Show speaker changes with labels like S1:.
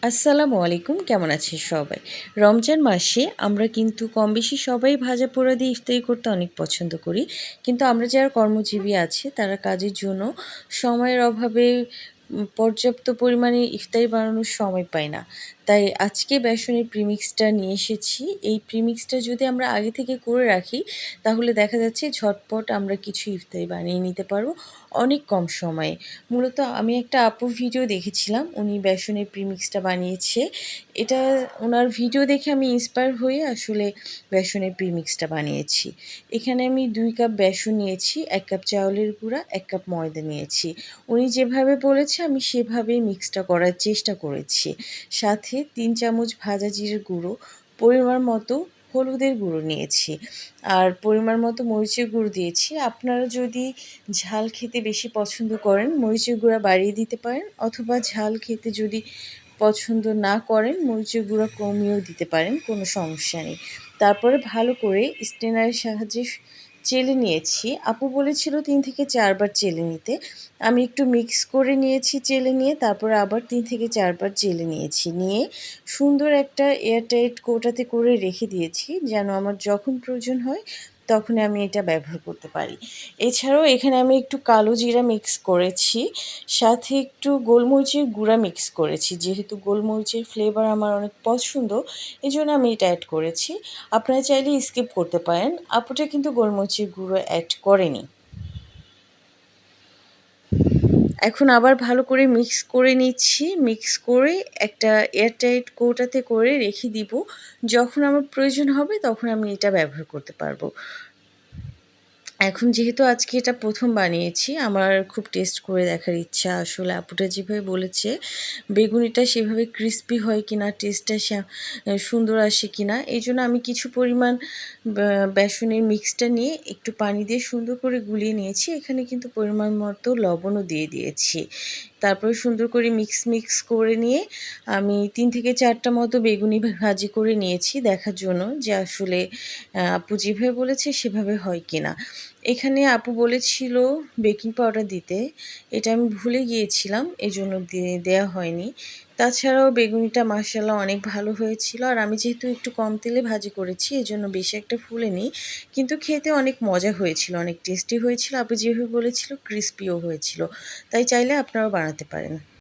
S1: আসসালামু আলাইকুম, কেমন আছেন সবাই? রমজান মাসে আমরা কিন্তু কম বেশি সবাই ভাজা পোড়া দিয়ে ইফতারি করতে অনেক পছন্দ করি। কিন্তু আমরা যারা কর্মজীবী আছি তারা কাজের জন্য সময়ের অভাবে পর্যাপ্ত পরিমাণে ইফতারি বানানোর সময় পাই না। তাই আজকে বেসনের প্রিমিক্সটা নিয়ে এসেছি। এই প্রিমিক্সটা যদি আমরা আগে থেকে করে রাখি তাহলে দেখা যাচ্ছে ঝটপট আমরা কিছু ইফতারি বানিয়ে নিতে পারবো অনেক কম সময়ে। মূলত আমি একটা আপুর ভিডিও দেখেছিলাম, উনি বেসনের প্রিমিক্সটা বানিয়েছে। এটা ওনার ভিডিও দেখে আমি ইন্সপায়ার হয়ে আসলে বেসনের প্রিমিক্সটা বানিয়েছি। এখানে আমি ২ কাপ বেসন নিয়েছি, ১ কাপ চাউলের গুঁড়া, ১ কাপ ময়দা নিয়েছি। উনি যেভাবে বলেছে আমি সেভাবেই মিক্সটা করার চেষ্টা করেছি। সাথে ৩ চামচ ভাজা জিরের গুঁড়ো, পরিমাণ মতো হলুদের গুঁড়ো নিয়েছি। আর পরিমাণ মতো মরিচের গুঁড়ো দিয়েছি। আপনারা যদি ঝাল খেতে বেশি পছন্দ করেন মরিচের গুঁড়া বাড়িয়ে দিতে পারেন, অথবা ঝাল খেতে যদি পছন্দ না করেন মরিচের গুঁড়া কমিয়েও দিতে পারেন, কোনো সমস্যা নেই। তারপরে ভালো করে স্ট্রেনারের সাহায্যে চেলে নিয়েছি। আপু বলেছিল ৩ থেকে ৪ বার চেলে নিতে। আমি একটু মিক্স করে নিয়েছি চেলে নিয়ে, তারপরে আবার ৩ থেকে ৪ বার চেলে নিয়েছি। নিয়ে সুন্দর একটা এয়ারটাইট কৌটাতে করে রেখে দিয়েছি, যেন আমার যখন প্রয়োজন হয় তখনই আমি এটা ব্যবহার করতে পারি। এছাড়াও এখানে আমি একটু কালো জিরা মিক্স করেছি, সাথে একটু গোলমরিচের গুঁড়া মিক্স করেছি। যেহেতু গোলমরিচের ফ্লেভার আমার অনেক পছন্দ, এজন্য আমি এটা অ্যাড করেছি। আপনারা চাইলে স্কিপ করতে পারেন। আপুটা কিন্তু গোলমরিচের গুঁড়ো অ্যাড করেনি। এখন আবার ভালো করে মিক্স করে নিচ্ছি। মিক্স করে একটা এয়ারটাইট কৌটাতে করে রেখে দিব। যখন আমার প্রয়োজন হবে তখন আমি এটা ব্যবহার করতে পারবো। এখন যেহেতু আজকে এটা ১ম বানিয়েছি, আমার খুব টেস্ট করে দেখার ইচ্ছা। আসলে আপুটা যেভাবে বলেছে, বেগুনিটা সেভাবে ক্রিস্পি হয় কিনা, টেস্টটা সুন্দর আসে কিনা। এইজন্য আমি কিছু পরিমাণ বেসনের মিক্সটা নিয়ে একটু পানি দিয়ে সুন্দর করে গুলিয়ে নিয়েছি। এখানে কিন্তু পরিমাণ মতো লবণও দিয়ে দিয়েছি। তারপরে সুন্দর করে মিক্স করে নিয়ে আমি ৩ থেকে ৪ টা মতো বেগুনি ভাজি করে নিয়েছি, দেখার জন্য যে আসলে আপু যেভাবে বলেছে সেভাবে হয় কিনা। এখানে আপু বলেছিল বেকিং পাউডার দিতে, এটা আমি ভুলে গিয়েছিলাম, এজন্য দেয়া হয়নি। তাছাড়াও বেগুনিটা মাশাআল্লাহ অনেক ভালো হয়েছিল। আর আমি যেহেতু একটু কম তেলে ভাজি করেছি এজন্য বেশি একটা ফুলেনি, কিন্তু খেতে অনেক মজা হয়েছিল, অনেক টেস্টি হয়েছিল। আপু যেভাবে বলেছিল ক্রিস্পিও হয়েছিল। তাই চাইলে আপনারাও বানাতে পারেন।